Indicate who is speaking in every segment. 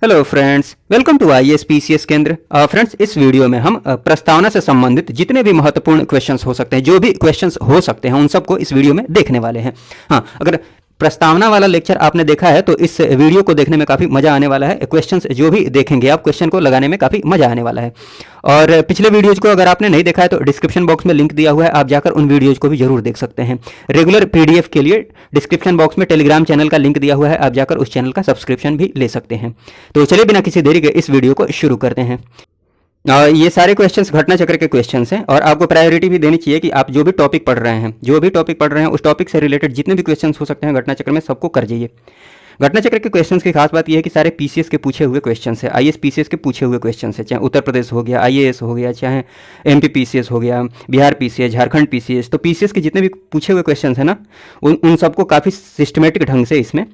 Speaker 1: Hello friends, welcome to IAS PCS Kendra. Friends, इस video में हम प्रस्तावना से संबंधित जितने भी महत्वपूर्ण क्वेश्चंस हो सकते हैं, जो भी क्वेश्चंस हो सकते हैं, उन सबको इस वीडियो में देखने वाले हैं। हाँ, अगर प्रस्तावना वाला लेक्चर आपने देखा है तो इस वीडियो को देखने में काफ़ी मज़ा आने वाला है। क्वेश्चंस जो भी देखेंगे आप, क्वेश्चन को लगाने में काफ़ी मज़ा आने वाला है। और पिछले वीडियोज़ को अगर आपने नहीं देखा है तो डिस्क्रिप्शन बॉक्स में लिंक दिया हुआ है, आप जाकर उन वीडियोज़ को भी जरूर देख सकते हैं। रेगुलर पीडीएफ के लिए डिस्क्रिप्शन बॉक्स में टेलीग्राम चैनल का लिंक दिया हुआ है, आप जाकर उस चैनल का सब्सक्रिप्शन भी ले सकते हैं। तो चलिए बिना किसी देरी के इस वीडियो को शुरू करते हैं। ये सारे क्वेश्चंस घटना चक्र के क्वेश्चंस हैं और आपको प्रायोरिटी भी देनी चाहिए कि आप जो भी टॉपिक पढ़ रहे हैं उस टॉपिक से रिलेटेड जितने भी क्वेश्चंस हो सकते हैं घटना चक्र में, सबको कर जाइए। घटना चक्र के क्वेश्चंस की खास बात यह है कि सारे पीसीएस के पूछे हुए क्वेश्चंस है, आईएएस पीसीएस के पूछे हुए क्वेश्चंस है। चाहे उत्तर प्रदेश हो गया आईएएस हो गया, चाहे एमपी पीसीएस हो गया, बिहार पीसीएस, झारखंड पीसीएस, तो पीसीएस के जितने भी पूछे हुए क्वेश्चंस है ना, उन सबको काफ़ी सिस्टमेटिक ढंग से इसमें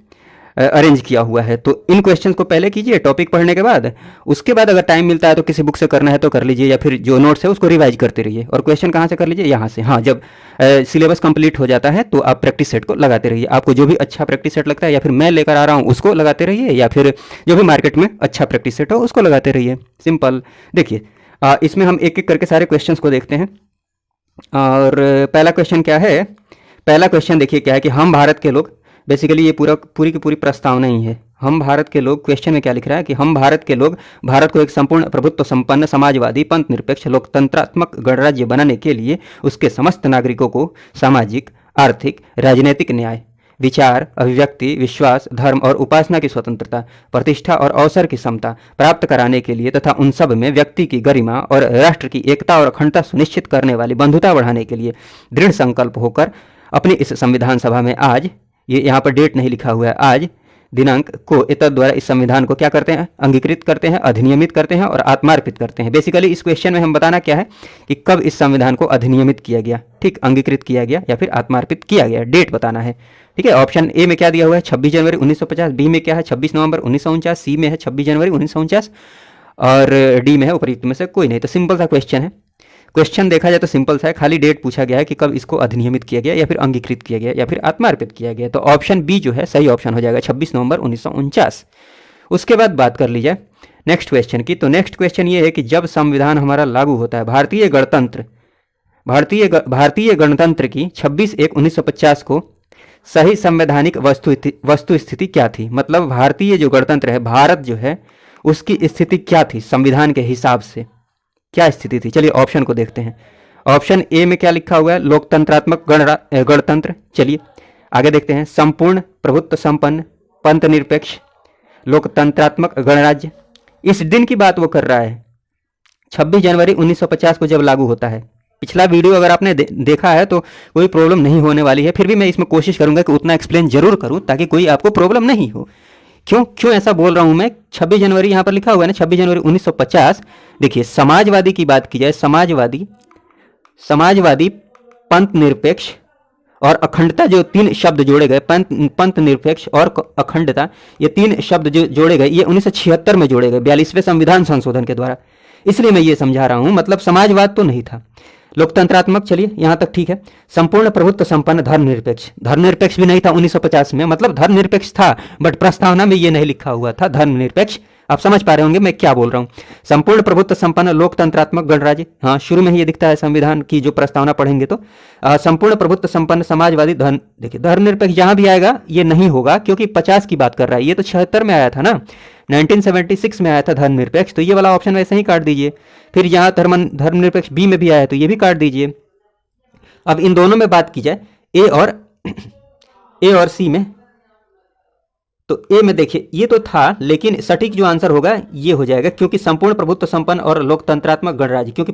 Speaker 1: अरेंज किया हुआ है। तो इन क्वेश्चंस को पहले कीजिए टॉपिक पढ़ने के बाद, उसके बाद अगर टाइम मिलता है तो किसी बुक से करना है तो कर लीजिए, या फिर जो नोट्स है उसको रिवाइज करते रहिए। और क्वेश्चन कहाँ से कर लीजिए? यहाँ से। हाँ, जब सिलेबस कंप्लीट हो जाता है तो आप प्रैक्टिस सेट को लगाते रहिए। आपको जो भी अच्छा प्रैक्टिस सेट लगता है, या फिर मैं लेकर आ रहा हूँ उसको लगाते रहिए, या फिर जो भी मार्केट में अच्छा प्रैक्टिस सेट हो उसको लगाते रहिए। सिंपल। देखिए, इसमें हम एक एक करके सारे क्वेश्चंस को देखते हैं। और पहला क्वेश्चन क्या है? पहला क्वेश्चन देखिए क्या है कि हम भारत के लोग, बेसिकली ये पूरी की पूरी प्रस्तावना ही है। हम भारत के लोग, क्वेश्चन में क्या लिख रहा है कि हम भारत के लोग भारत को एक संपूर्ण प्रभुत्व संपन्न समाजवादी पंथ निरपेक्ष लोकतंत्रात्मक गणराज्य बनाने के लिए उसके समस्त नागरिकों को सामाजिक, आर्थिक, राजनीतिक न्याय, विचार, अभिव्यक्ति, विश्वास, धर्म और उपासना की स्वतंत्रता, प्रतिष्ठा और अवसर की समता प्राप्त कराने के लिए तथा उन सब में व्यक्ति की गरिमा और राष्ट्र की एकता और अखंडता सुनिश्चित करने वाली बंधुता बढ़ाने के लिए दृढ़ संकल्प होकर अपनी इस संविधान सभा में आज, ये यहाँ पर डेट नहीं लिखा हुआ है, आज दिनांक को एतद द्वारा इस संविधान को क्या करते हैं? अंगीकृत करते हैं, अधिनियमित करते हैं और आत्मार्पित करते हैं। बेसिकली इस क्वेश्चन में हम बताना क्या है कि कब इस संविधान को अधिनियमित किया गया, ठीक, अंगीकृत किया गया या फिर आत्मार्पित किया गया, डेट बताना है। ठीक है, ऑप्शन ए में क्या दिया हुआ है? 26 जनवरी 1950, बी में क्या है? 26 नवंबर 1949, सी में है 26 जनवरी 1949 और डी में है उपयुक्त में से कोई नहीं। तो सिंपल सा क्वेश्चन है। क्वेश्चन देखा जाए तो सिंपल सा है, खाली डेट पूछा गया है कि कब इसको अधिनियमित किया गया या फिर अंगीकृत किया गया या फिर आत्मार्पित किया गया। तो ऑप्शन बी जो है सही ऑप्शन हो जाएगा, 26 नवंबर 1949। उसके बाद बात कर ली जाए नेक्स्ट क्वेश्चन की। तो नेक्स्ट क्वेश्चन ये है कि जब संविधान हमारा लागू होता है, भारतीय गणतंत्र की 26/1/1950 को सही संवैधानिक वस्तु स्थिति क्या थी? मतलब भारतीय जो गणतंत्र है, भारत जो है, उसकी स्थिति क्या थी संविधान के हिसाब से, क्या स्थिति थी? चलिए ऑप्शन को देखते हैं। ऑप्शन ए में क्या लिखा हुआ है? लोकतंत्रात्मक गणतंत्र। चलिए आगे देखते हैं। संपूर्ण प्रभुत्व संपन्न पंथ निरपेक्ष लोकतंत्रात्मक गणराज्य। इस दिन की बात वो कर रहा है, 26 जनवरी 1950 को जब लागू होता है। पिछला वीडियो अगर आपने देखा है तो कोई प्रॉब्लम नहीं होने वाली है, फिर भी मैं इसमें कोशिश करूंगा कि उतना एक्सप्लेन जरूर करूं ताकि कोई आपको प्रॉब्लम नहीं हो। क्यों ऐसा बोल रहा हूं मैं? 26 जनवरी यहाँ पर लिखा हुआ है ना, 26 जनवरी 1950। देखिए, समाजवादी की बात की जाए, समाजवादी पंथ निरपेक्ष और अखंडता, जो तीन शब्द जोड़े गए, पंथ निरपेक्ष और अखंडता, ये तीन शब्द जो जोड़े गए, ये 1976 में जोड़े गए 42वें संविधान संशोधन के द्वारा। इसलिए मैं ये समझा रहा हूं, मतलब समाजवाद तो नहीं था। लोकतंत्रात्मक, चलिए यहां तक ठीक है। संपूर्ण प्रभुत्व संपन्न धर्मनिरपेक्ष भी नहीं था 1950 में, मतलब धर्मनिरपेक्ष था बट प्रस्तावना में ये नहीं लिखा हुआ था धर्मनिरपेक्ष। आप समझ पा रहे होंगे मैं क्या बोल रहा हूं। संपूर्ण प्रभुत्व संपन्न लोकतंत्रात्मक गणराज्य, हाँ शुरू में ही ये दिखता है संविधान की जो प्रस्तावना पढ़ेंगे तो। संपूर्ण प्रभुत्व संपन्न समाजवादी देखिए धर्मनिरपेक्ष जहां भी आएगा ये नहीं होगा, क्योंकि 50 की बात कर रहा है, ये तो 76 में आया था ना, 1976 में आया था धर्मनिरपेक्ष, तो ये वाला ऑप्शन वैसे ही काट दीजिए। फिर यहाँ धर्मनिरपेक्ष बी में भी आया तो ये भी काट दीजिए। अब इन दोनों में बात की जाए, ए और सी में, तो ए में देखिए ये तो था, लेकिन सटीक जो आंसर होगा ये हो जाएगा, क्योंकि संपूर्ण प्रभुत्व संपन्न और लोकतंत्रात्मक गणराज्य, क्योंकि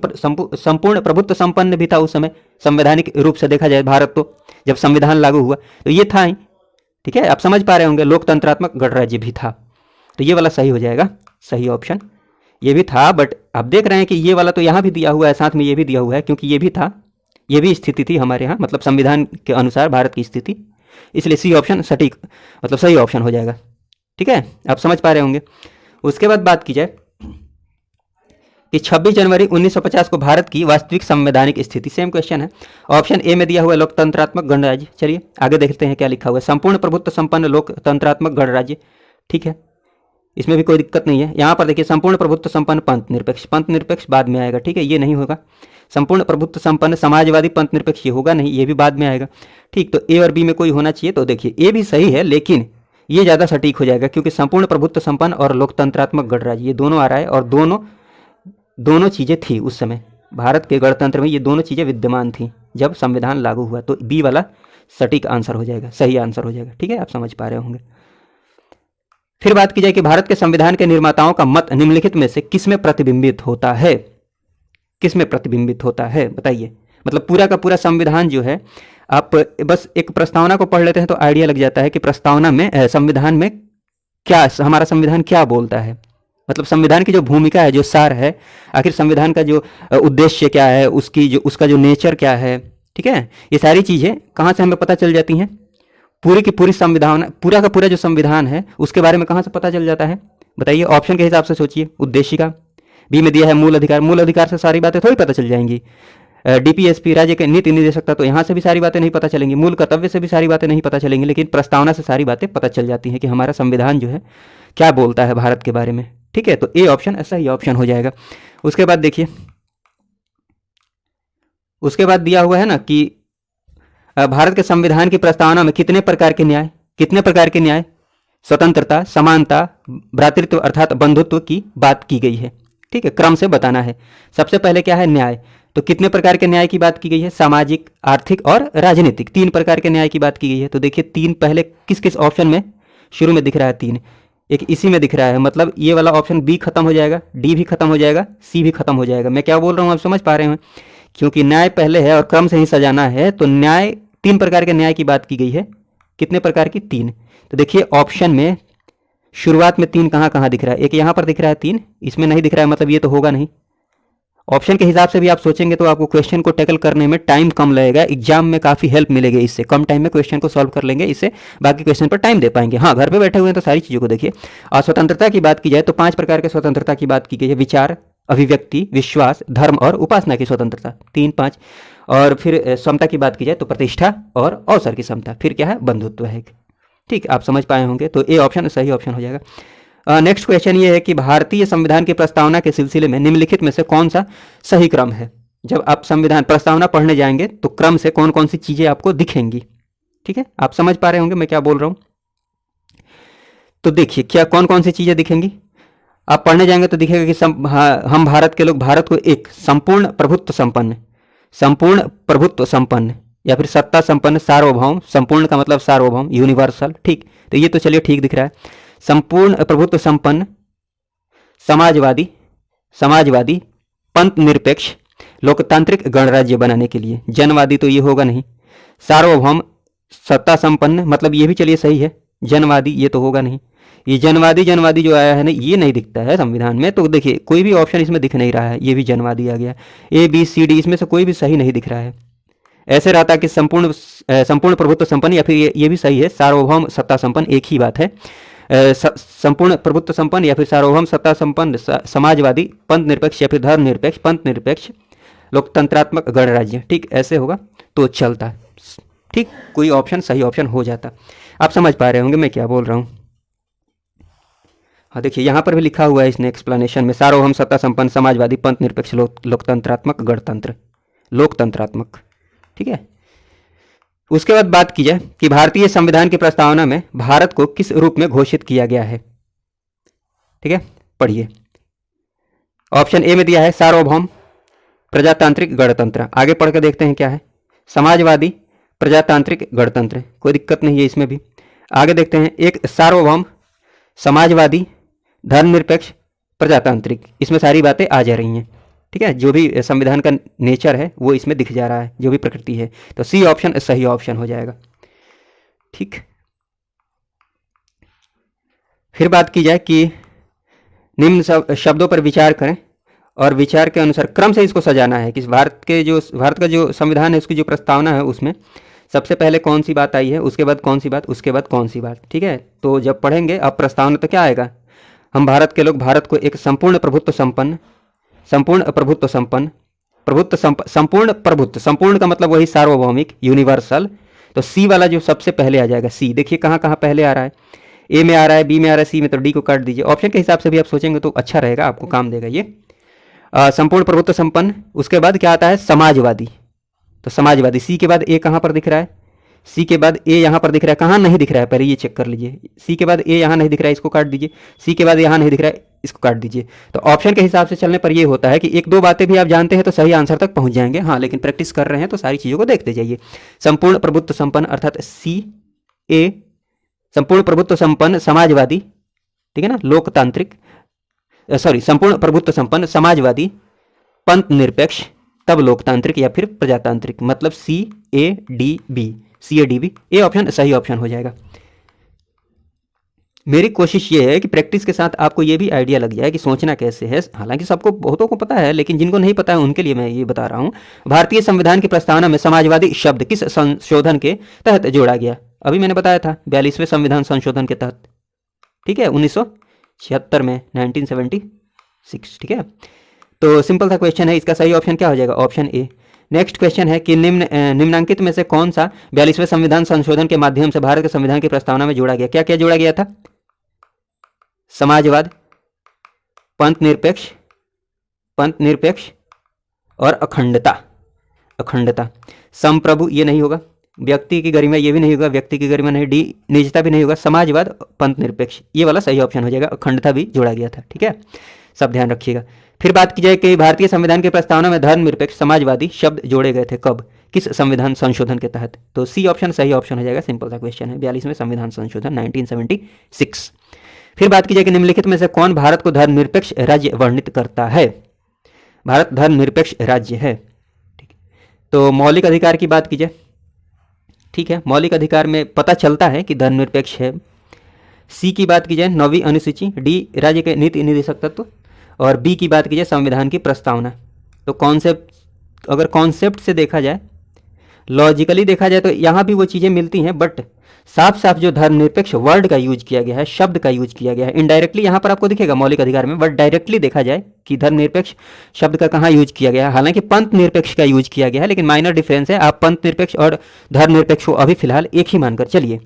Speaker 1: संपूर्ण प्रभुत्व संपन्न भी था उस समय संवैधानिक रूप से देखा जाए भारत, तो जब संविधान लागू हुआ तो ये था ही। ठीक है, आप समझ पा रहे होंगे, लोकतंत्रात्मक गणराज्य भी था, तो ये वाला सही हो जाएगा, सही ऑप्शन ये भी था। बट आप देख रहे हैं कि ये वाला तो यहाँ भी दिया हुआ है, साथ में ये भी दिया हुआ है, क्योंकि ये भी था, ये भी स्थिति थी हमारे यहाँ, मतलब संविधान के अनुसार भारत की स्थिति, इसलिए सी ऑप्शन सटीक मतलब सही ऑप्शन हो जाएगा। ठीक है, आप समझ पा रहे होंगे। उसके बाद बात की जाए कि 26 जनवरी 1950 को भारत की वास्तविक संवैधानिक स्थिति, सेम क्वेश्चन है। ऑप्शन ए में दिया हुआ है लोकतंत्रात्मक गणराज्य। चलिए आगे देखते हैं क्या लिखा हुआ है। संपूर्ण प्रभुत्व संपन्न लोकतंत्रात्मक गणराज्य, ठीक है। इसमें भी कोई दिक्कत नहीं है। यहाँ पर देखिए संपूर्ण प्रभुत्व संपन्न पंथ निरपेक्ष बाद में आएगा, ठीक है, ये नहीं होगा। संपूर्ण प्रभुत्व संपन्न समाजवादी पंथ निरपेक्ष ये होगा नहीं, ये भी बाद में आएगा, ठीक। तो ए और बी में कोई होना चाहिए, तो देखिए ए भी सही है, लेकिन ये ज़्यादा सटीक हो जाएगा क्योंकि संपूर्ण प्रभुत्व संपन्न और लोकतंत्रात्मक गणराज्य ये दोनों आ रहा है, और दोनों चीज़ें थी उस समय भारत के गणतंत्र में, ये दोनों चीज़ें विद्यमान थी जब संविधान लागू हुआ। तो बी वाला सटीक आंसर हो जाएगा, सही आंसर हो जाएगा, ठीक है, आप समझ पा रहे होंगे। फिर बात की जाए कि भारत के संविधान के निर्माताओं का मत निम्नलिखित में से किस में प्रतिबिंबित होता है, किस में प्रतिबिंबित होता है बताइए। मतलब पूरा का पूरा संविधान जो है, आप बस एक प्रस्तावना को पढ़ लेते हैं तो आइडिया लग जाता है कि प्रस्तावना में संविधान में क्या, हमारा संविधान क्या बोलता है। मतलब संविधान की जो भूमिका है, जो सार है, आखिर संविधान का जो उद्देश्य क्या है, उसका जो नेचर क्या है, ठीक है, ये सारी चीज़ें कहाँ से हमें पता चल जाती हैं। पूरी की पूरी संविधान, पूरा का पूरा जो संविधान है उसके बारे में कहाँ से पता चल जाता है बताइए। ऑप्शन के हिसाब से सोचिए। उद्देशिका, बी में दिया है मूल अधिकार, मूल अधिकार से सारी बातें थोड़ी पता चल जाएंगी। डीपीएसपी राज्य के नीति निर्देशकता, तो यहाँ से भी सारी बातें नहीं पता चलेंगी। मूल कर्तव्य से भी सारी बातें नहीं पता चलेंगी, लेकिन प्रस्तावना से सारी बातें पता चल जाती हैं कि हमारा संविधान जो है क्या बोलता है भारत के बारे में, ठीक है। तो ए ऑप्शन ऐसा ही ऑप्शन हो जाएगा। उसके बाद देखिए, उसके बाद दिया हुआ है ना कि भारत के संविधान की प्रस्तावना में कितने प्रकार के न्याय, स्वतंत्रता, समानता, भ्रातृत्व अर्थात बंधुत्व की बात की गई है, ठीक है, क्रम से बताना है। सबसे पहले क्या है, न्याय। तो कितने प्रकार के न्याय की बात की गई है, सामाजिक, आर्थिक और राजनीतिक, 3 प्रकार के न्याय की बात की गई है। तो देखिए 3 पहले किस किस ऑप्शन में शुरू में दिख रहा है, 3 एक इसी में दिख रहा है, मतलब ये वाला ऑप्शन बी खत्म हो जाएगा, डी भी खत्म हो जाएगा, सी भी खत्म हो जाएगा। मैं क्या बोल रहा हूँ आप समझ पा रहे हैं, क्योंकि न्याय पहले है और क्रम से ही सजाना है। तो न्याय, 3 प्रकार के न्याय की बात की गई है। कितने प्रकार की, 3। तो देखिए ऑप्शन में शुरुआत में 3 कहाँ कहाँ दिख रहा है, एक यहाँ पर दिख रहा है 3, इसमें नहीं दिख रहा है, मतलब ये तो होगा नहीं। ऑप्शन के हिसाब से भी आप सोचेंगे तो आपको क्वेश्चन को टैकल करने में टाइम कम लगेगा, एग्जाम में काफ़ी हेल्प मिलेगी इससे, कम टाइम में क्वेश्चन को सॉल्व कर लेंगे, इससे बाकी क्वेश्चन पर टाइम दे पाएंगे। हाँ, घर पे बैठे हुए हैं तो सारी चीज़ों को देखिए। और स्वतंत्रता की बात की जाए तो 5 प्रकार के स्वतंत्रता की बात की गई है, विचार, अभिव्यक्ति, विश्वास, धर्म और उपासना की स्वतंत्रता, 3-5। और फिर समता की बात की जाए तो प्रतिष्ठा और अवसर की समता, फिर क्या है, बंधुत्व है, ठीक, आप समझ पाए होंगे। तो ए ऑप्शन सही ऑप्शन हो जाएगा। नेक्स्ट क्वेश्चन ये है कि भारतीय संविधान की प्रस्तावना के सिलसिले में निम्नलिखित में से कौन सा सही क्रम है। जब आप संविधान प्रस्तावना पढ़ने जाएंगे तो क्रम से कौन कौन सी चीजें आपको दिखेंगी, ठीक है, आप समझ पा रहे होंगे मैं क्या बोल रहा हूं। तो देखिए क्या कौन कौन सी चीजें दिखेंगी, आप पढ़ने जाएंगे तो दिखेगा कि हम भारत के लोग भारत को एक संपूर्ण प्रभुत्व संपन्न या फिर सत्ता संपन्न, सार्वभौम, संपूर्ण का मतलब सार्वभौम, यूनिवर्सल, ठीक। तो ये तो चलिए ठीक दिख रहा है। संपूर्ण प्रभुत्व संपन्न, समाजवादी, पंथ निरपेक्ष, लोकतांत्रिक गणराज्य बनाने के लिए। जनवादी तो ये होगा नहीं। सार्वभौम, सत्ता संपन्न, मतलब ये भी चलिए सही है। जनवादी ये तो होगा नहीं। ये जनवादी जो आया है ना, ये नहीं दिखता है संविधान में। तो देखिए कोई भी ऑप्शन इसमें दिख नहीं रहा है, ये भी जनवादी आ गया। ABCD इसमें से कोई भी सही नहीं दिख रहा है। ऐसे रहता है कि संपूर्ण प्रभुत्व संपन्न, या फिर ये भी सही है, सार्वभौम सत्ता संपन्न, एक ही बात है। संपूर्ण प्रभुत्व संपन्न या फिर सार्वभौम सत्ता संपन्न, समाजवादी, पंथ निरपेक्ष या फिर धर्म निरपेक्ष, पंथ निरपेक्ष, लोकतंत्रात्मक गणराज्य, ठीक, ऐसे होगा तो चलता, ठीक, कोई ऑप्शन सही ऑप्शन हो जाता। आप समझ पा रहे होंगे मैं क्या बोल रहा हूँ। हाँ देखिए यहाँ पर भी लिखा हुआ है इसने एक्सप्लेनेशन में, सार्वभौम सत्ता संपन्न, समाजवादी, पंथ निरपेक्ष, लोकतंत्रात्मक, लोकतंत्रात्मक, ठीक है। उसके बाद बात की जाए कि भारतीय संविधान की प्रस्तावना में भारत को किस रूप में घोषित किया गया है, ठीक है, पढ़िए। ऑप्शन ए में दिया है सार्वभौम, प्रजातांत्रिक, गणतंत्र। आगे पढ़ कर देखते हैं क्या है, समाजवादी, प्रजातांत्रिक, गणतंत्र, कोई दिक्कत नहीं है इसमें भी। आगे देखते हैं, एक सार्वभौम, समाजवादी, धर्मनिरपेक्ष, प्रजातांत्रिक, इसमें सारी बातें आ जा रही हैं, ठीक है। जो भी संविधान का नेचर है वो इसमें दिख जा रहा है, जो भी प्रकृति है। तो सी ऑप्शन सही ऑप्शन हो जाएगा, ठीक। फिर बात की जाए कि निम्न शब्दों पर विचार करें और विचार के अनुसार क्रम से इसको सजाना है कि भारत का जो संविधान है उसकी जो प्रस्तावना है उसमें सबसे पहले कौन सी बात आई है, उसके बाद कौन सी बात, उसके बाद कौन सी बात, ठीक है। तो जब पढ़ेंगे अब प्रस्तावना तो क्या आएगा, हम भारत के लोग भारत को एक संपूर्ण प्रभुत्व संपन्न, संपूर्ण का मतलब वही सार्वभौमिक, यूनिवर्सल। तो सी वाला जो सबसे पहले आ जाएगा, सी देखिए कहाँ कहाँ पहले आ रहा है, ए में आ रहा है, बी में आ रहा है, सी में, तो डी को काट दीजिए। ऑप्शन के हिसाब से भी आप सोचेंगे तो अच्छा रहेगा, आपको काम देगा ये। संपूर्ण प्रभुत्व संपन्न, उसके बाद क्या आता है, समाजवादी। तो समाजवादी, सी के बाद ए कहाँ पर दिख रहा है, सी के बाद ए यहाँ पर दिख रहा है, कहाँ नहीं दिख रहा है पहले ये चेक कर लीजिए। सी के बाद ए यहाँ नहीं दिख रहा है, इसको काट दीजिए। सी के बाद यहाँ नहीं दिख रहा है, इसको काट दीजिए। तो ऑप्शन के हिसाब से चलने पर ये होता है कि एक दो बातें भी आप जानते हैं तो सही आंसर तक पहुंच जाएंगे। हाँ, लेकिन प्रैक्टिस कर रहे हैं तो सारी चीज़ों को देखते जाइए। संपूर्ण प्रभुत्व संपन्न अर्थात सी ए, संपूर्ण प्रभुत्व संपन्न समाजवादी, ठीक है ना, लोकतांत्रिक, सॉरी, संपूर्ण प्रभुत्व संपन्न समाजवादी, पंथ निरपेक्ष, तब लोकतांत्रिक या फिर प्रजातांत्रिक, मतलब C A D B, C A D B, A option सही ऑप्शन हो जाएगा। मेरी कोशिश ये है कि प्रैक्टिस के साथ आपको ये भी आइडिया लग जाए कि सोचना कैसे है। हालांकि सबको, बहुतों को पता है, लेकिन जिनको नहीं पता है उनके लिए मैं ये बता रहा हूँ। भारतीय संविधान की प्रस्तावना में समाजवादी शब्द किस संशोधन के तहत जोड़ा गया? अभी मैंने बताया था 42वें संविधान संशोधन के तहत, ठीक है, 1976 में, 1976, ठीक है। तो सिंपल सा क्वेश्चन है, इसका सही ऑप्शन क्या हो जाएगा? Option A. नेक्स्ट क्वेश्चन है कि निम्नलिखित में से कौन सा 42वें संविधान संशोधन के माध्यम से भारत के संविधान की प्रस्तावना में जोड़ा गया? क्या क्या जोड़ा गया था? समाजवाद, पंथ निरपेक्ष और अखंडता। संप्रभु ये नहीं होगा, व्यक्ति की गरिमा ये भी नहीं होगा, व्यक्ति की गरिमा नहीं, डी निजता भी नहीं होगा, समाजवाद, पंथ निरपेक्ष, ये वाला सही ऑप्शन हो जाएगा। अखंडता भी जोड़ा गया था, ठीक है, सब ध्यान रखिएगा। फिर बात की जाए कि भारतीय संविधान की प्रस्तावना में धर्मनिरपेक्ष समाजवादी शब्द जोड़े गए थे कब, किस संविधान संशोधन के तहत? तो सी ऑप्शन सही ऑप्शन हो जाएगा। सिंपल सा क्वेश्चन है, 42वें संविधान संशोधन 1976। फिर बात की जाए कि निम्नलिखित में से कौन भारत को धर्मनिरपेक्ष राज्य वर्णित करता है? भारत धर्मनिरपेक्ष राज्य है, ठीक। तो मौलिक अधिकार की बात की जाए, ठीक है, मौलिक अधिकार में पता चलता है कि धर्मनिरपेक्ष है। सी की बात की जाए 9वीं अनुसूची, डी राज्य के नीति निर्देशक तत्व, और बी की बात की जाए संविधान की प्रस्तावना। तो कॉन्सेप्ट, अगर कॉन्सेप्ट से देखा जाए, लॉजिकली देखा जाए तो यहाँ भी वो चीज़ें मिलती हैं, बट साफ साफ जो धर्मनिरपेक्ष वर्ड का यूज किया गया है, शब्द का यूज किया गया है, इनडायरेक्टली यहाँ पर आपको दिखेगा मौलिक अधिकार में, बट डायरेक्टली देखा जाए कि धर्मनिरपेक्ष शब्द का कहाँ यूज किया गया है। हालांकि पंथ निरपेक्ष का यूज किया गया है, लेकिन माइनर डिफरेंस है। आप पंथ निरपेक्ष और धर्मनिरपेक्ष को अभी फिलहाल एक ही मानकर चलिए।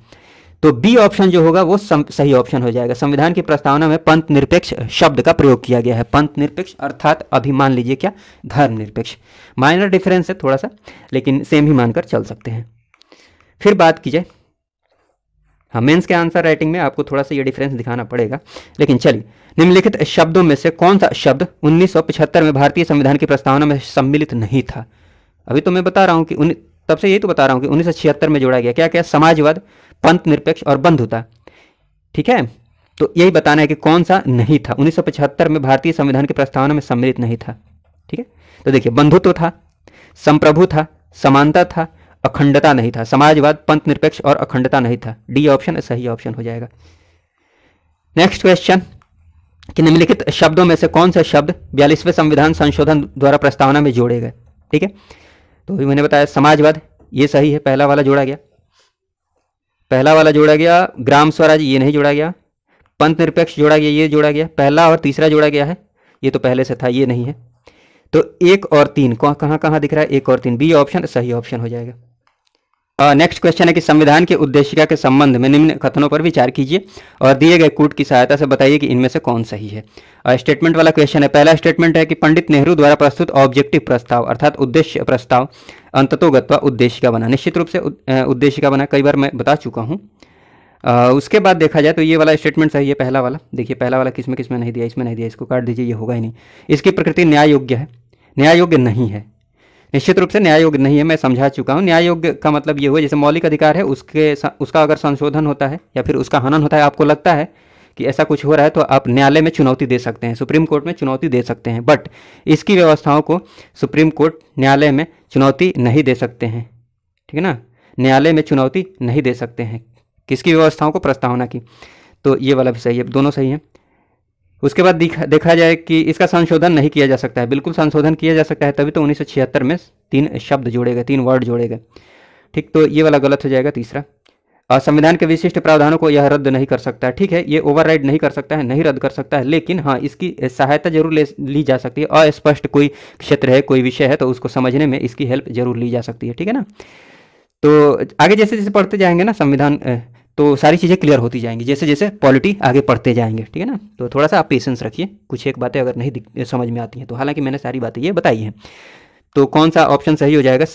Speaker 1: तो बी ऑप्शन जो होगा वो सही ऑप्शन हो जाएगा। संविधान की प्रस्तावना में पंथ निरपेक्ष शब्द का प्रयोग किया गया है। पंथ निरपेक्ष अर्थात अभी मान लीजिए क्या, धर्मनिरपेक्ष। माइनर डिफरेंस है थोड़ा सा, लेकिन सेम ही मानकर चल सकते हैं। फिर बात की जाए, हाँ, मेंस के आंसर राइटिंग में आपको थोड़ा सा ये डिफरेंस दिखाना पड़ेगा, लेकिन चलिए। निम्नलिखित शब्दों में से कौन सा शब्द 1975 में भारतीय संविधान की प्रस्तावना में सम्मिलित नहीं था? अभी तो मैं बता रहा हूँ कि तब से यही तो बता रहा हूँ कि 1976 में जोड़ा गया। क्या क्या? समाजवाद, पंथ निरपेक्ष और बंधुता, ठीक है। तो यही बताना है कि कौन सा नहीं था, 1975 में भारतीय संविधान की प्रस्तावना में सम्मिलित नहीं था, ठीक है। तो देखिए, बंधुत्व था, संप्रभु था, समानता था, अखंडता नहीं था। समाजवाद, पंथ निरपेक्ष और अखंडता नहीं था। डी ऑप्शन सही ऑप्शन हो जाएगा। नेक्स्ट क्वेश्चन कि निम्नलिखित शब्दों में से कौन सा शब्द 42वें संविधान संशोधन द्वारा प्रस्तावना में जोड़े गए? ठीक है, तो अभी मैंने बताया समाजवाद, ये सही है, पहला वाला जोड़ा गया, पहला वाला जोड़ा गया। ग्राम स्वराज ये नहीं जोड़ा गया। पंथ निरपेक्ष जोड़ा गया, ये जोड़ा गया। पहला और तीसरा जोड़ा गया है, ये तो पहले से था, ये नहीं है। तो एक और तीन कहाँ कहाँ दिख रहा है? एक और तीन, बी ऑप्शन सही ऑप्शन हो जाएगा। नेक्स्ट क्वेश्चन है कि संविधान की उद्देशिका के संबंध में निम्न कथनों पर विचार कीजिए और दिए गए कूट की सहायता से बताइए कि इनमें से कौन सही है। स्टेटमेंट वाला क्वेश्चन है। पहला स्टेटमेंट है कि पंडित नेहरू द्वारा प्रस्तुत ऑब्जेक्टिव प्रस्ताव अर्थात उद्देश्य प्रस्ताव अंततोगत्वा उद्देशिका बना। निश्चित रूप से उद्देशिका बना, कई बार मैं बता चुका हूँ। उसके बाद देखा जाए तो ये वाला स्टेटमेंट सही है, पहला वाला। देखिए पहला वाला किसमें किसमें नहीं दिया, इसमें नहीं दिया, इसको काट दीजिए, ये होगा ही नहीं। इसकी प्रकृति न्याय योग्य है, न्याय योग्य नहीं है, निश्चित रूप से न्याय योग्य नहीं है, मैं समझा चुका हूँ। न्याय योग्य का मतलब ये हुआ जैसे मौलिक अधिकार है उसका अगर संशोधन होता है या फिर उसका हनन होता है, आपको लगता है कि ऐसा कुछ हो रहा है, तो आप न्यायालय में चुनौती दे सकते हैं, सुप्रीम कोर्ट में चुनौती दे सकते हैं। बट इसकी व्यवस्थाओं को सुप्रीम कोर्ट न्यायालय में चुनौती नहीं दे सकते हैं, ठीक है ना, न्यायालय में चुनौती नहीं दे सकते हैं। किसकी व्यवस्थाओं को? प्रस्तावना की। तो ये वाला भी सही है, दोनों सही हैं। उसके बाद देखा जाए कि इसका संशोधन नहीं किया जा सकता है। बिल्कुल संशोधन किया जा सकता है, तभी तो 1976 में 3 शब्द जोड़े गए, 3 वर्ड जोड़े गए, ठीक। तो ये वाला गलत हो जाएगा, तीसरा। और संविधान के विशिष्ट प्रावधानों को यह रद्द नहीं कर सकता है, ठीक है, ये ओवरराइड नहीं कर सकता है, नहीं रद्द कर सकता है, लेकिन हाँ इसकी सहायता जरूर ली जा सकती है। अस्पष्ट कोई क्षेत्र है, कोई विषय है, तो उसको समझने में इसकी हेल्प जरूर ली जा सकती है, ठीक है ना। तो आगे जैसे जैसे पढ़ते जाएंगे ना संविधान, तो सारी चीज़ें क्लियर होती जाएंगी जैसे जैसे पॉलिटी आगे पढ़ते जाएंगे, ठीक है ना। तो थोड़ा सा आप पेशेंस रखिए, कुछ एक बातें अगर नहीं समझ में आती हैं तो, हालांकि मैंने सारी बातें ये बताई हैं। तो कौन सा ऑप्शन सही हो जाएगा?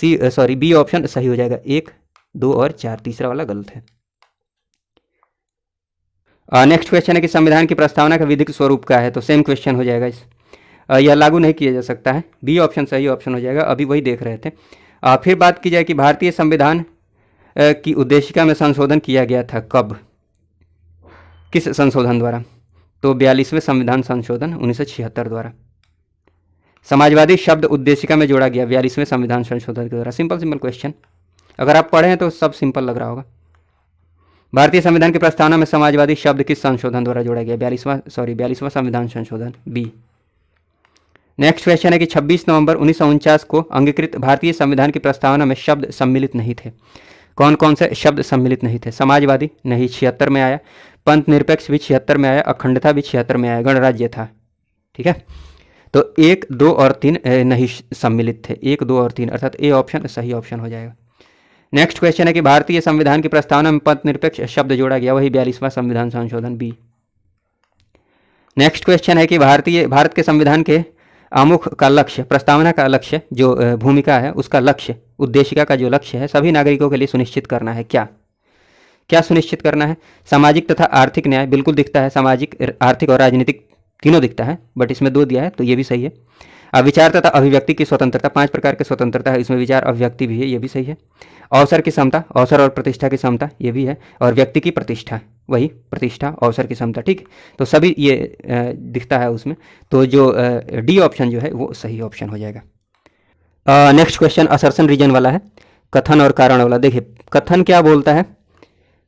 Speaker 1: बी ऑप्शन सही हो जाएगा। 1, 2 और 4, तीसरा वाला गलत है। नेक्स्ट क्वेश्चन है कि संविधान की प्रस्तावना का विधिक स्वरूप क्या है? तो सेम क्वेश्चन हो जाएगा इस यह लागू नहीं किया जा सकता है। बी ऑप्शन सही ऑप्शन हो जाएगा, अभी वही देख रहे थे। फिर बात की जाए कि भारतीय संविधान की उद्देशिका में संशोधन किया गया था कब, किस संशोधन द्वारा? तो 42वें संविधान संशोधन 1976 द्वारा। समाजवादी शब्द उद्देशिका में जोड़ा गया 42वें संविधान संशोधन के द्वारा। सिंपल सिंपल क्वेश्चन, अगर आप पढ़े हैं तो सब सिंपल लग रहा होगा। भारतीय संविधान की प्रस्तावना में समाजवादी शब्द किस संशोधन द्वारा जोड़ा गया? 42वां संविधान संशोधन, बी। नेक्स्ट क्वेश्चन है कि 26 नवंबर 1949 को अंगीकृत भारतीय संविधान की प्रस्तावना में शब्द सम्मिलित नहीं थे। कौन कौन से शब्द सम्मिलित नहीं थे? समाजवादी नहीं, 76 में आया। पंथ निरपेक्ष भी 76 में आया। अखंडता भी 76 में आया। गणराज्य था, ठीक है। तो 1, 2 और 3 नहीं सम्मिलित थे। 1, 2 और 3 अर्थात ए ऑप्शन सही ऑप्शन हो जाएगा। नेक्स्ट क्वेश्चन है कि भारतीय संविधान की प्रस्तावना में पंथ निरपेक्ष शब्द जोड़ा गया, वही 42वां संविधान संशोधन, बी। नेक्स्ट क्वेश्चन है कि भारत के संविधान के आमुख का लक्ष्य, प्रस्तावना का लक्ष्य जो भूमिका है उसका लक्ष्य, उद्देशिका का जो लक्ष्य है सभी नागरिकों के लिए सुनिश्चित करना है। क्या क्या सुनिश्चित करना है? सामाजिक तथा आर्थिक न्याय, बिल्कुल दिखता है, सामाजिक, आर्थिक और राजनीतिक तीनों दिखता है, बट इसमें 2 दिया है तो ये भी सही है। विचार तथा अभिव्यक्ति की स्वतंत्रता, 5 प्रकार की स्वतंत्रता है, इसमें विचार अभिव्यक्ति भी है, ये भी सही है। अवसर की समता, अवसर और प्रतिष्ठा की समता, ये भी है। और व्यक्ति की प्रतिष्ठा, वही प्रतिष्ठा, अवसर की समता, ठीक। तो सभी ये दिखता है उसमें, तो जो डी ऑप्शन जो है वो सही ऑप्शन हो जाएगा। नेक्स्ट क्वेश्चन असर्शन रीजन वाला है, कथन और कारण वाला। देखिए कथन क्या बोलता है?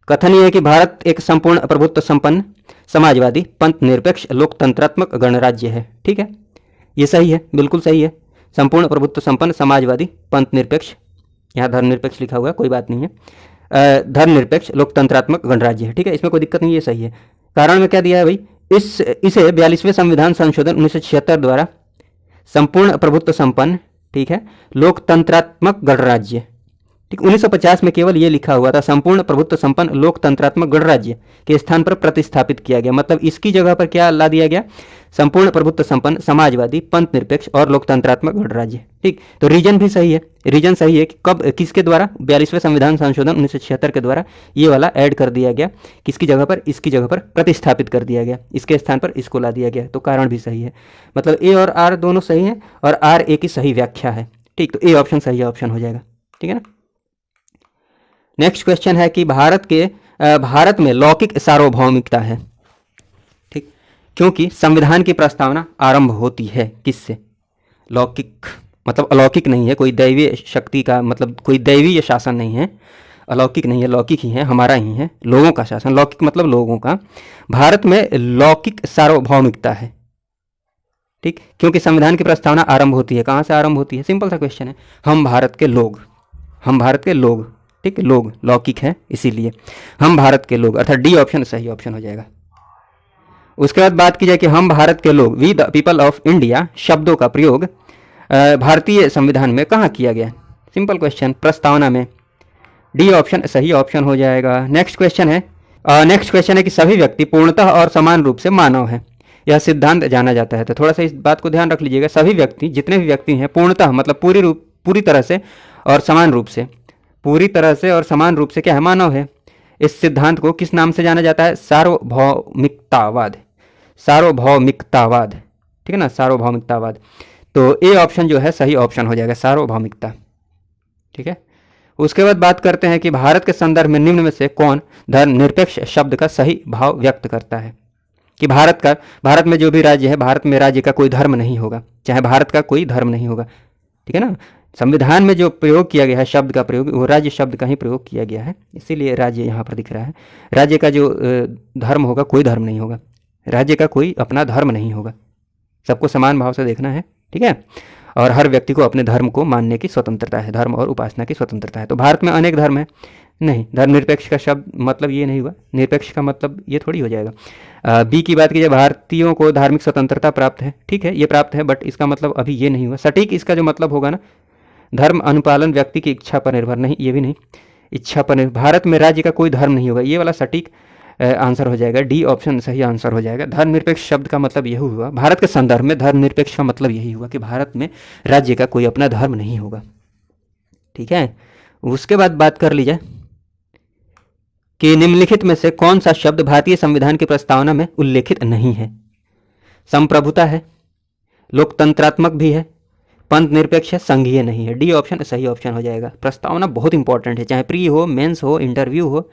Speaker 1: कथन ये है कि भारत एक संपूर्ण प्रभुत्व संपन्न समाजवादी पंथ निरपेक्ष लोकतंत्रात्मक गणराज्य है, ठीक है। ये सही है, बिल्कुल सही है। संपूर्ण प्रभुत्व संपन्न समाजवादी पंथ निरपेक्ष, यहाँ धर्मनिरपेक्ष लिखा हुआ है, कोई बात नहीं है। धर्मनिरपेक्ष लोकतंत्रात्मक गणराज्य है, ठीक है, इसमें कोई दिक्कत नहीं है, सही है। कारण में क्या दिया है भाई? इसे 42वें संविधान संशोधन 1976 द्वारा संपूर्ण प्रभुत्व संपन्न, ठीक है, लोकतंत्रात्मक गणराज्य, ठीक। 1950 में केवल ये लिखा हुआ था, संपूर्ण प्रभुत्व संपन्न लोकतंत्रात्मक गणराज्य के स्थान पर प्रतिस्थापित किया गया। मतलब इसकी जगह पर क्या ला दिया गया? संपूर्ण प्रभुत्व संपन्न समाजवादी पंथ निरपेक्ष और लोकतंत्रात्मक गणराज्य, ठीक। तो रीजन भी सही है, रीजन सही है कि कब, किसके द्वारा? 42वें संविधान संशोधन 1976 के द्वारा ये वाला ऐड कर दिया गया। किसकी जगह पर? इसकी जगह पर प्रतिस्थापित कर दिया गया, इसके स्थान पर इसको ला दिया गया। तो कारण भी सही है, मतलब ए और आर दोनों सही है, और आर ए की सही व्याख्या है, ठीक। तो ए ऑप्शन सही ऑप्शन हो जाएगा, ठीक है ना। नेक्स्ट क्वेश्चन है कि भारत में लौकिक सार्वभौमिकता है, ठीक, क्योंकि संविधान की प्रस्तावना आरंभ होती है किससे? लौकिक मतलब अलौकिक नहीं है, कोई दैवीय शक्ति का, मतलब कोई दैवीय शासन नहीं है, अलौकिक नहीं है, लौकिक ही है, हमारा ही है, लोगों का शासन। लौकिक मतलब लोगों का। भारत में लौकिक सार्वभौमिकता है, ठीक, क्योंकि संविधान की प्रस्तावना आरंभ होती है, कहाँ से आरंभ होती है? सिंपल सा क्वेश्चन है, हम भारत के लोग, हम भारत के लोग, ठीक, लोग लौकिक है इसीलिए हम भारत के लोग, अर्थात डी ऑप्शन सही ऑप्शन हो जाएगा। उसके बाद बात की जाए कि हम भारत के लोग, we the people of India शब्दों का प्रयोग भारतीय संविधान में कहाँ किया गया? सिंपल क्वेश्चन, प्रस्तावना में, डी ऑप्शन सही ऑप्शन हो जाएगा। नेक्स्ट क्वेश्चन है कि सभी व्यक्ति पूर्णतः और समान रूप से मानव है, यह सिद्धांत जाना जाता है। तो थोड़ा सा इस बात को ध्यान रख लीजिएगा, सभी व्यक्ति, जितने भी व्यक्ति हैं, पूर्णतः मतलब पूरी तरह से और समान रूप से, पूरी तरह से और समान रूप से क्या है? मानव है। इस सिद्धांत को किस नाम से जाना जाता है? सार्वभौमिकतावाद, सार्वभौमिकतावाद, ठीक है ना, सार्वभौमिकतावाद। तो ए ऑप्शन जो है सही ऑप्शन हो जाएगा, सार्वभौमिकता, ठीक है। उसके बाद बात करते हैं कि भारत के संदर्भ में निम्न में से कौन धर्मनिरपेक्ष शब्द का सही भाव व्यक्त करता है? कि भारत में जो भी राज्य है, भारत में राज्य का कोई धर्म नहीं होगा, चाहे भारत का कोई धर्म नहीं होगा, ठीक है ना। संविधान में जो प्रयोग किया गया है शब्द का प्रयोग, वो राज्य शब्द का ही प्रयोग किया गया है, इसीलिए राज्य यहाँ पर दिख रहा है। राज्य का जो धर्म होगा, कोई धर्म नहीं होगा, राज्य का कोई अपना धर्म नहीं होगा, सबको समान भाव से देखना है, ठीक है। और हर व्यक्ति को अपने धर्म को मानने की स्वतंत्रता है, धर्म और उपासना की स्वतंत्रता है। तो भारत में अनेक धर्म है, नहीं, धर्मनिरपेक्ष का शब्द मतलब ये नहीं हुआ, निरपेक्ष का मतलब ये थोड़ी हो जाएगा। बी की बात कीजिए, भारतीयों को धार्मिक स्वतंत्रता प्राप्त है, ठीक है, ये प्राप्त है, बट इसका मतलब अभी ये नहीं हुआ। सटीक इसका जो मतलब होगा ना, धर्म अनुपालन व्यक्ति की इच्छा पर निर्भर, नहीं, ये भी नहीं। इच्छा पर भारत में राज्य का कोई धर्म नहीं होगा, ये वाला सटीक आंसर हो जाएगा। डी ऑप्शन सही आंसर हो जाएगा। धर्मनिरपेक्ष शब्द का मतलब यही हुआ, भारत के संदर्भ में धर्मनिरपेक्ष का मतलब यही हुआ कि भारत में राज्य का कोई अपना धर्म नहीं होगा। ठीक है, उसके बाद बात कर ली जाए कि निम्नलिखित में से कौन सा शब्द भारतीय संविधान की प्रस्तावना में उल्लेखित नहीं है। संप्रभुता है, लोकतंत्रात्मक भी है, पंथ निरपेक्ष है, संघीय नहीं है। डी ऑप्शन सही ऑप्शन हो जाएगा। प्रस्तावना बहुत इंपॉर्टेंट है, चाहे प्री हो, मेंस हो, इंटरव्यू हो,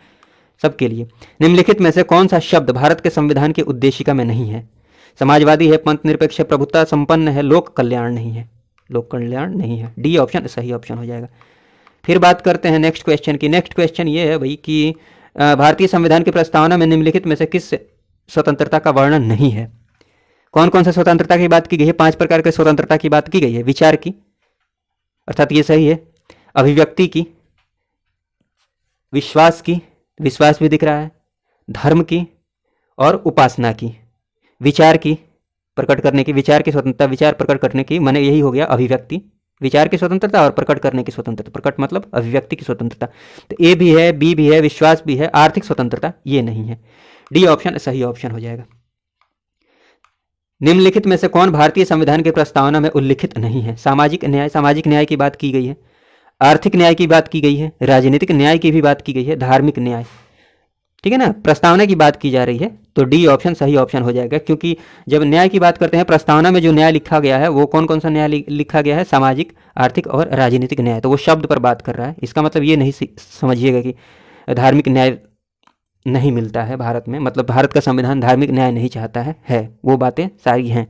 Speaker 1: सबके लिए। निम्नलिखित में से कौन सा शब्द भारत के संविधान की उद्देशिका में नहीं है। समाजवादी है, पंथ निरपेक्ष है, प्रभुता संपन्न है, लोक कल्याण नहीं है। लोक कल्याण नहीं है। डी ऑप्शन सही ऑप्शन हो जाएगा। फिर बात करते हैं नेक्स्ट क्वेश्चन की। नेक्स्ट क्वेश्चन ये है भाई कि भारतीय संविधान की प्रस्तावना में निम्नलिखित में से किस स्वतंत्रता का वर्णन नहीं है। कौन कौन सा स्वतंत्रता की बात की गई है। 5 प्रकार के स्वतंत्रता की बात की गई है। विचार की, अर्थात ये सही है। अभिव्यक्ति की, विश्वास की, विश्वास भी दिख रहा है, धर्म की और उपासना की। विचार की, प्रकट करने की, विचार की स्वतंत्रता, विचार प्रकट करने की, माने यही हो गया अभिव्यक्ति। विचार की स्वतंत्रता और प्रकट करने की स्वतंत्रता, प्रकट मतलब अभिव्यक्ति की स्वतंत्रता। तो ए भी है, बी भी है, विश्वास भी है, आर्थिक स्वतंत्रता ये नहीं है। डी ऑप्शन सही ऑप्शन हो जाएगा। निम्नलिखित में से कौन भारतीय संविधान की प्रस्तावना में उल्लिखित नहीं है। सामाजिक न्याय, सामाजिक न्याय की बात की गई है, आर्थिक न्याय की बात की गई है, राजनीतिक न्याय की भी बात की गई है, धार्मिक न्याय। ठीक है ना, प्रस्तावना की बात की जा रही है तो डी ऑप्शन सही ऑप्शन हो जाएगा। क्योंकि जब न्याय की बात करते हैं, प्रस्तावना में जो न्याय लिखा गया है वो कौन कौन सा न्याय लिखा गया है, सामाजिक, आर्थिक और राजनीतिक न्याय। तो वो शब्द पर बात कर रहा है। इसका मतलब ये नहीं समझिएगा कि धार्मिक न्याय नहीं मिलता है भारत में, मतलब भारत का संविधान धार्मिक न्याय नहीं चाहता है वो बातें सारी हैं।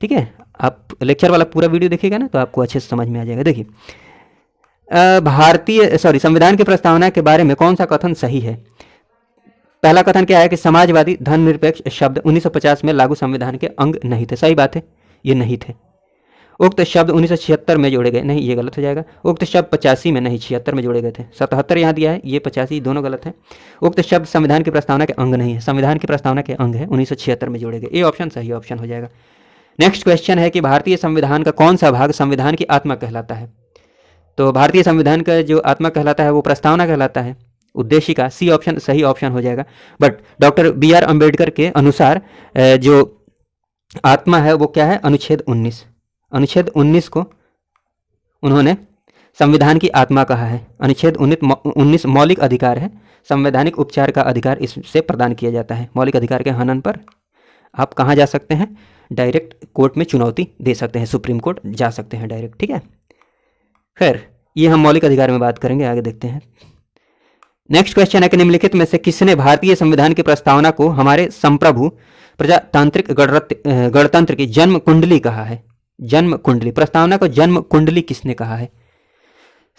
Speaker 1: ठीक है, आप लेक्चर वाला पूरा वीडियो देखिएगा ना तो आपको अच्छे से समझ में आ जाएगा। देखिए, संविधान की प्रस्तावना के बारे में कौन सा कथन सही है। पहला कथन क्या है कि समाजवादी धर्मनिरपेक्ष शब्द 1950 में लागू संविधान के अंग नहीं थे। सही बात है, ये नहीं थे। उक्त शब्द 1976 में जोड़े गए, नहीं ये गलत हो जाएगा। उक्त शब्द 85 में नहीं 76 में जोड़े गए थे। 77 यहाँ दिया है, ये 85 दोनों गलत है। उक्त शब्द संविधान की प्रस्तावना के अंग नहीं है, संविधान की प्रस्तावना के अंग है, 1976 में जोड़े गए। ये ऑप्शन सही ऑप्शन हो जाएगा। नेक्स्ट क्वेश्चन है कि भारतीय संविधान का कौन सा भाग संविधान की आत्मा कहलाता है। तो भारतीय संविधान का जो आत्मा कहलाता है वो प्रस्तावना कहलाता है, उद्देशिका। सी ऑप्शन सही ऑप्शन हो जाएगा। बट डॉक्टर BR अम्बेडकर के अनुसार जो आत्मा है वो क्या है, अनुच्छेद 19। अनुच्छेद 19 को उन्होंने संविधान की आत्मा कहा है। अनुच्छेद 19 मौलिक अधिकार है, संवैधानिक उपचार का अधिकार इससे प्रदान किया जाता है। मौलिक अधिकार के हनन पर आप कहाँ जा सकते हैं, डायरेक्ट कोर्ट में चुनौती दे सकते हैं, सुप्रीम कोर्ट जा सकते हैं डायरेक्ट। ठीक है, खैर ये हम मौलिक अधिकार में बात करेंगे, आगे देखते हैं। नेक्स्ट क्वेश्चन है कि निम्नलिखित में से किसने भारतीय संविधान की प्रस्तावना को हमारे संप्रभु प्रजातांत्रिक गणतंत्र की जन्म कुंडली कहा है। जन्म कुंडली, प्रस्तावना को जन्म कुंडली किसने कहा है।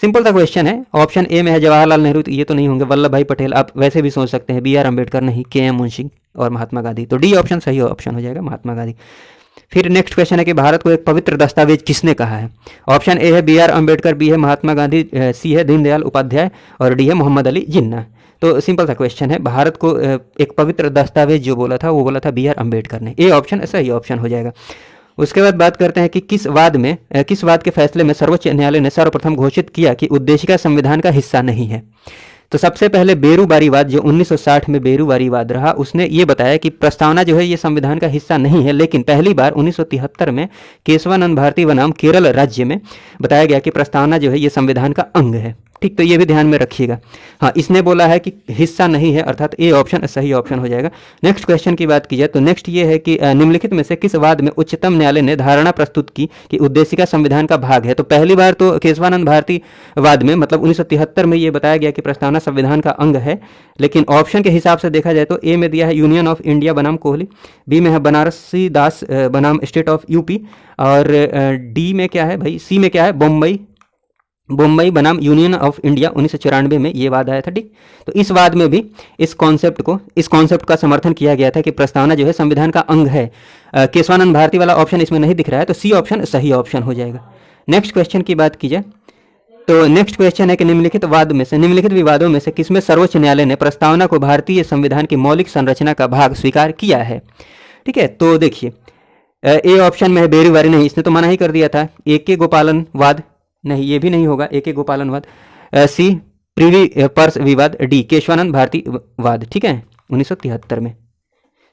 Speaker 1: सिंपल सा क्वेश्चन है। ऑप्शन ए में है जवाहरलाल नेहरू, ये तो नहीं होंगे, वल्लभ भाई पटेल, आप वैसे भी सोच सकते हैं, BR अम्बेडकर नहीं, KM मुंशी और महात्मा गांधी। तो डी ऑप्शन सही ऑप्शन हो जाएगा, महात्मा गांधी। फिर नेक्स्ट क्वेश्चन है कि भारत को एक पवित्र दस्तावेज किसने कहा है। ऑप्शन ए है BR अम्बेडकर, बी है महात्मा गांधी, सी है दीनदयाल उपाध्याय और डी है मोहम्मद अली जिन्ना। तो सिंपल सा क्वेश्चन है, भारत को एक पवित्र दस्तावेज जो बोला था वो बोला था BR अम्बेडकर ने। ए ऑप्शन सही ऑप्शन हो जाएगा। उसके बाद बात करते हैं कि किस वाद के फैसले में सर्वोच्च न्यायालय ने सर्वप्रथम घोषित किया कि उद्देशिका संविधान का हिस्सा नहीं है। तो सबसे पहले बेरूवारीवाद जो 1960 में बेरूवारीवाद रहा, उसने ये बताया कि प्रस्तावना जो है ये संविधान का हिस्सा नहीं है। लेकिन पहली बार 1973 में केशवानंद भारती बनाम केरल राज्य में बताया गया कि प्रस्तावना जो है ये संविधान का अंग है। ठीक, तो ये भी ध्यान में रखिएगा। हाँ, इसने बोला है कि हिस्सा नहीं है, अर्थात ए ऑप्शन सही ऑप्शन हो जाएगा। नेक्स्ट क्वेश्चन की बात की जाए तो नेक्स्ट ये है कि निम्नलिखित में से किस वाद में उच्चतम न्यायालय ने धारणा प्रस्तुत की कि उद्देशिका संविधान का भाग है। तो पहली बार तो केशवानंद भारती वाद में, मतलब 1973 में ये बताया गया कि प्रस्तावना संविधान का अंग है। लेकिन ऑप्शन के हिसाब से देखा जाए तो ए में दिया है यूनियन ऑफ इंडिया बनाम कोहली, बी में है बनारसी दास बनाम स्टेट ऑफ यूपी और डी में क्या है भाई, सी में क्या है बम्बई बनाम यूनियन ऑफ इंडिया 1994 में ये वाद आया था। ठीक, तो इस वाद में भी इस कॉन्सेप्ट का समर्थन किया गया था कि प्रस्तावना जो है संविधान का अंग है। केशवानंद भारती वाला ऑप्शन इसमें नहीं दिख रहा है, तो सी ऑप्शन सही ऑप्शन हो जाएगा। नेक्स्ट क्वेश्चन की बात की जाए तो नेक्स्ट क्वेश्चन है कि निम्नलिखित विवादों में से किसमें सर्वोच्च न्यायालय ने प्रस्तावना को भारतीय संविधान की मौलिक संरचना का भाग स्वीकार किया है। ठीक है, तो देखिए ए ऑप्शन में है बेरूवारी, नहीं, इसने तो मना ही कर दिया था। AK गोपालन वाद, नहीं ये भी नहीं होगा, AK गोपालन वाद। सी प्रिवी पर्स विवाद, डी केशवानंद भारती वाद, ठीक है 1973 में।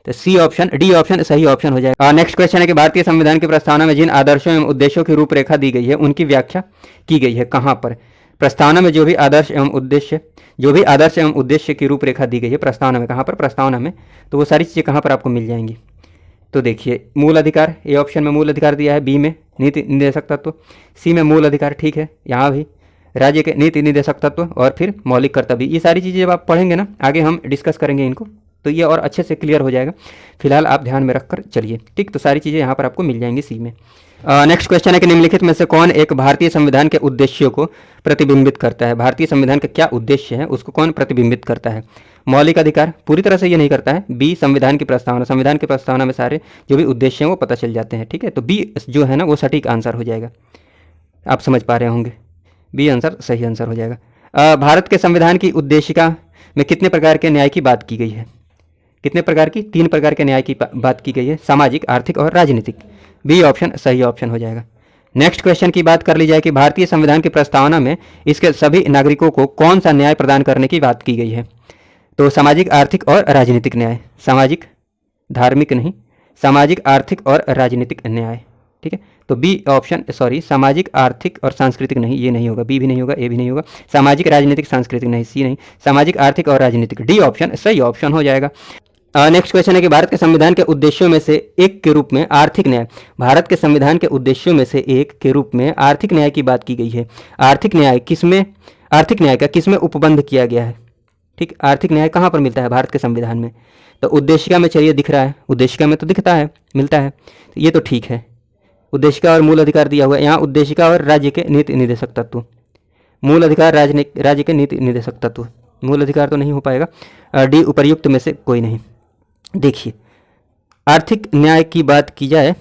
Speaker 1: तो सी ऑप्शन, डी ऑप्शन सही ऑप्शन हो जाएगा। नेक्स्ट क्वेश्चन है कि भारतीय संविधान की प्रस्तावना में जिन आदर्शों एवं उद्देश्यों की रूपरेखा दी गई है उनकी व्याख्या की गई है कहाँ पर? प्रस्तावना में जो भी आदर्श एवं उद्देश्य की रूपरेखा दी गई है प्रस्तावना में, कहाँ पर? प्रस्तावना में। तो वो सारी चीज़ें कहाँ पर आपको मिल जाएंगी? तो देखिए मूल अधिकार, ए ऑप्शन में मूल अधिकार दिया है, बी में नीति निर्देशक तत्व, सी में मूल अधिकार, ठीक है यहाँ भी राज्य के नीति निर्देशक तत्व, और फिर मौलिक कर्तव्य। ये सारी चीज़ें जब आप पढ़ेंगे ना, आगे हम डिस्कस करेंगे इनको, तो ये और अच्छे से क्लियर हो जाएगा। फिलहाल आप ध्यान में रखकर चलिए, ठीक। तो सारी चीज़ें यहाँ पर आपको मिल जाएंगी सी में। नेक्स्ट क्वेश्चन है कि निम्नलिखित में से कौन एक भारतीय संविधान के उद्देश्यों को प्रतिबिंबित करता है? भारतीय संविधान का क्या उद्देश्य है उसको कौन प्रतिबिंबित करता है? मौलिक अधिकार पूरी तरह से ये नहीं करता है। बी संविधान की प्रस्तावना, संविधान की प्रस्तावना में सारे जो भी उद्देश्य हैं वो पता चल जाते हैं, ठीक है। तो बी जो है ना वो सटीक आंसर हो जाएगा, आप समझ पा रहे होंगे, बी आंसर सही आंसर हो जाएगा। भारत के संविधान की उद्देशिका में कितने प्रकार के न्याय की बात की गई है? कितने प्रकार की? 3 प्रकार के न्याय की बात की गई है, सामाजिक, आर्थिक और राजनीतिक। बी ऑप्शन सही ऑप्शन हो जाएगा। नेक्स्ट क्वेश्चन की बात कर ली जाए कि भारतीय संविधान की प्रस्तावना में इसके सभी नागरिकों को कौन सा न्याय प्रदान करने की बात की गई है? तो सामाजिक, आर्थिक और राजनीतिक न्याय, सामाजिक, धार्मिक नहीं, सामाजिक, आर्थिक और राजनीतिक न्याय, ठीक है। तो बी ऑप्शन, सॉरी सामाजिक, आर्थिक और सांस्कृतिक नहीं, ये नहीं होगा, बी भी नहीं होगा, ए भी नहीं होगा, सामाजिक, राजनीतिक, सांस्कृतिक नहीं, सी नहीं, सामाजिक, आर्थिक और राजनीतिक, डी ऑप्शन सही ऑप्शन हो जाएगा। नेक्स्ट क्वेश्चन है कि भारत के संविधान के उद्देश्यों में से एक के रूप में आर्थिक न्याय, भारत के संविधान के उद्देश्यों में से एक के रूप में आर्थिक न्याय की बात की गई है। आर्थिक न्याय किसमें, आर्थिक न्याय का किसमें उपबंध किया गया है? ठीक, आर्थिक न्याय कहाँ पर मिलता है भारत के संविधान में? तो उद्देशिका में, चलिए दिख रहा है, उद्देशिका में तो दिखता है, मिलता है, तो ये तो ठीक है। उद्देशिका और मूल अधिकार दिया हुआ है, यहाँ उद्देशिका और राज्य के नीति निर्देशक तत्व, मूल अधिकार राज्य के नीति निर्देशक तत्व, मूल अधिकार तो नहीं हो पाएगा। डी उपर्युक्त में से कोई नहीं। देखिए आर्थिक न्याय की बात की जाए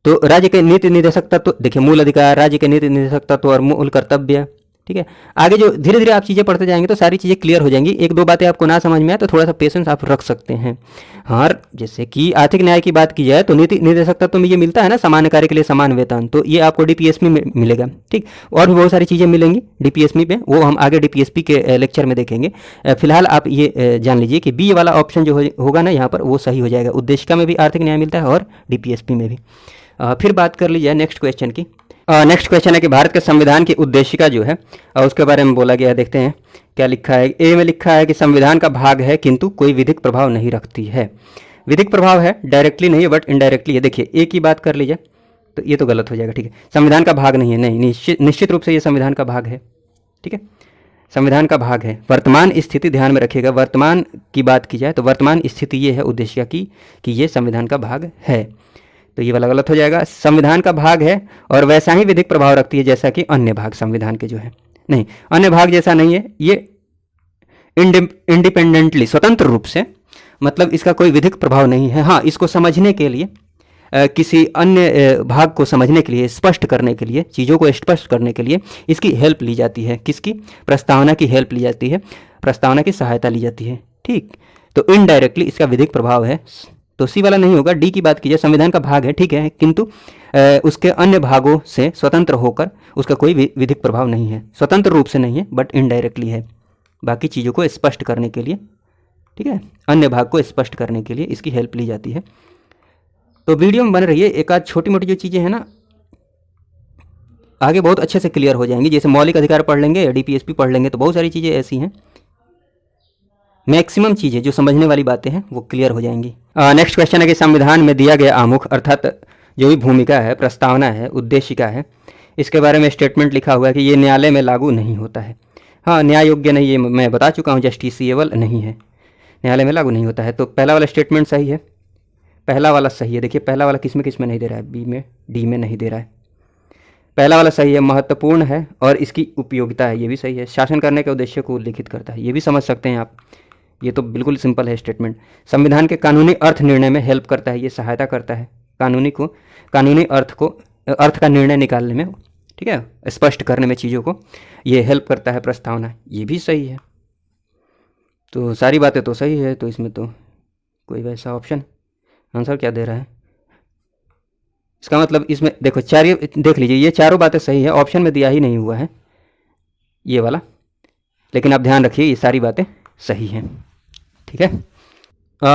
Speaker 1: तो राज्य के नीति निर्देशक तत्व, देखिए मूल अधिकार, राज्य के नीति निर्देशक तत्व और मूल कर्तव्य, ठीक है। आगे जो धीरे धीरे आप चीज़ें पढ़ते जाएंगे तो सारी चीज़ें क्लियर हो जाएंगी। एक दो बातें आपको ना समझ में आए तो थोड़ा सा पेशेंस आप रख सकते हैं। हाँ, जैसे कि आर्थिक न्याय की बात की जाए तो नीति निर्देशक तत्व में ये मिलता है ना, समान कार्य के लिए समान वेतन, तो ये आपको डीपीएसपी में मिलेगा, ठीक। और भी बहुत सारी चीज़ें मिलेंगी डीपीएसपी में, वो हम आगे डीपीएसपी के लेक्चर में देखेंगे। फिलहाल आप ये जान लीजिए कि बी वाला ऑप्शन जो होगा ना यहाँ पर वो सही हो जाएगा। उद्देशिका में भी आर्थिक न्याय मिलता है और डीपीएसपी में भी। फिर बात कर ली जाए नेक्स्ट क्वेश्चन की। नेक्स्ट क्वेश्चन है कि भारत के संविधान की उद्देशिका जो है उसके बारे में बोला गया है। देखते हैं क्या लिखा है। ए में लिखा है कि संविधान का भाग है किंतु कोई विधिक प्रभाव नहीं रखती है। विधिक प्रभाव है, डायरेक्टली नहीं है बट इनडायरेक्टली है। देखिए ए की बात कर लीजिए तो ये तो गलत हो जाएगा, ठीक है। संविधान का भाग नहीं है, नहीं, निश्चित रूप से ये संविधान का भाग है, ठीक है, संविधान का भाग है। वर्तमान स्थिति ध्यान में रखिएगा, वर्तमान की बात की जाए तो वर्तमान स्थिति ये है उद्देशिका की कि ये संविधान का भाग है, तो ये वाला गलत हो जाएगा। संविधान का भाग है और वैसा ही विधिक प्रभाव रखती है जैसा कि अन्य भाग संविधान के जो है, नहीं अन्य भाग जैसा नहीं है, ये इंडिपेंडेंटली, स्वतंत्र रूप से, मतलब इसका कोई विधिक प्रभाव नहीं है। हाँ, इसको समझने के लिए किसी अन्य भाग को समझने के लिए, स्पष्ट करने के लिए, चीज़ों को स्पष्ट करने के लिए इसकी हेल्प ली जाती है। किसकी? प्रस्तावना की हेल्प ली जाती है, प्रस्तावना की सहायता ली जाती है, ठीक। तो इनडायरेक्टली इसका विधिक प्रभाव है, तो सी वाला नहीं होगा। डी की बात कीजिए, संविधान का भाग है, ठीक है, किंतु उसके अन्य भागों से स्वतंत्र होकर उसका कोई विधिक प्रभाव नहीं है, स्वतंत्र रूप से नहीं है बट इनडायरेक्टली है, बाकी चीज़ों को स्पष्ट करने के लिए, ठीक है, अन्य भाग को स्पष्ट करने के लिए इसकी हेल्प ली जाती है। तो वीडियो में बन रही है, एक आध छोटी मोटी जो चीज़ें हैं ना आगे बहुत अच्छे से क्लियर हो जाएंगी। जैसे मौलिक अधिकार पढ़ लेंगे, डीपीएसपी पढ़ लेंगे, तो बहुत सारी चीज़ें ऐसी हैं, मैक्सिमम चीज़ें जो समझने वाली बातें हैं वो क्लियर हो जाएंगी। नेक्स्ट क्वेश्चन है कि संविधान में दिया गया आमुख अर्थात जो भी भूमिका है, प्रस्तावना है, उद्देशिका है, इसके बारे में स्टेटमेंट लिखा हुआ है कि ये न्यायालय में लागू नहीं होता है। हाँ, न्याय योग्य नहीं, ये मैं बता चुका हूँ, जस्टिसिएबल नहीं है, न्यायालय में लागू नहीं होता है। तो पहला वाला स्टेटमेंट सही है, पहला वाला सही है। देखिए पहला वाला किस में नहीं दे रहा है, बी में, डी में नहीं दे रहा है, पहला वाला सही है। महत्वपूर्ण है और इसकी उपयोगिता है, ये भी सही है। शासन करने के उद्देश्य को उल्लेखित करता है, ये भी समझ सकते हैं आप, ये तो बिल्कुल सिंपल है स्टेटमेंट। संविधान के कानूनी अर्थ निर्णय में हेल्प करता है, ये सहायता करता है कानूनी अर्थ का निर्णय निकालने में, ठीक है, स्पष्ट करने में चीज़ों को ये हेल्प करता है प्रस्तावना, ये भी सही है। तो सारी बातें तो सही है, तो इसमें तो कोई वैसा ऑप्शन आंसर क्या दे रहा है, इसका मतलब इसमें देखो देख लीजिए, ये चारों बातें सही है, ऑप्शन में दिया ही नहीं हुआ है ये वाला, लेकिन आप ध्यान रखिए ये सारी बातें सही हैं, ठीक है।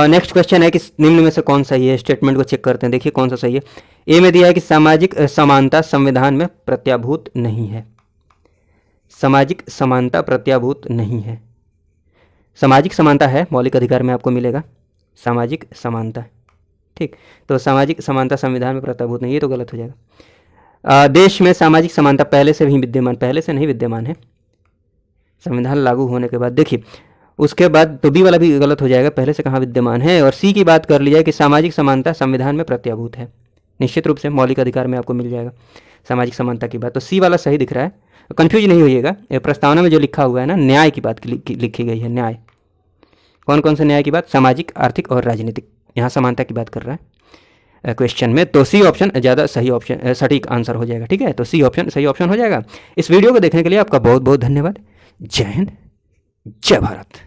Speaker 1: नेक्स्ट क्वेश्चन है कि निम्न में से कौन सही है, स्टेटमेंट को चेक करते हैं, देखिए कौन सा सही है। ए में दिया है कि सामाजिक समानता संविधान में प्रत्याभूत नहीं है। सामाजिक समानता प्रत्याभूत नहीं है। सामाजिक समानता है, मौलिक अधिकार में आपको मिलेगा सामाजिक समानता, ठीक। तो सामाजिक समानता संविधान में प्रत्याभूत नहीं, ये तो गलत हो जाएगा। देश में सामाजिक समानता पहले से भी विद्यमान, पहले से नहीं विद्यमान है, संविधान लागू होने के बाद। देखिए उसके बाद तो बी वाला भी गलत हो जाएगा, पहले से कहाँ विद्यमान है। और सी की बात कर ली जाए कि सामाजिक समानता संविधान में प्रत्याभूत है, निश्चित रूप से मौलिक अधिकार में आपको मिल जाएगा सामाजिक समानता की बात। तो सी वाला सही दिख रहा है, कंफ्यूज नहीं होइएगा। प्रस्तावना में जो लिखा हुआ है ना, न्याय की बात लिखी गई है, न्याय। कौन कौन से न्याय की बात, सामाजिक, आर्थिक और राजनीतिक, यहाँ समानता की बात कर रहा है क्वेश्चन में। तो सी ऑप्शन ज़्यादा सही ऑप्शन, सटीक आंसर हो जाएगा, ठीक है। तो सी ऑप्शन सही ऑप्शन हो जाएगा। इस वीडियो को देखने के लिए आपका बहुत बहुत धन्यवाद। जय हिंद, जय भारत।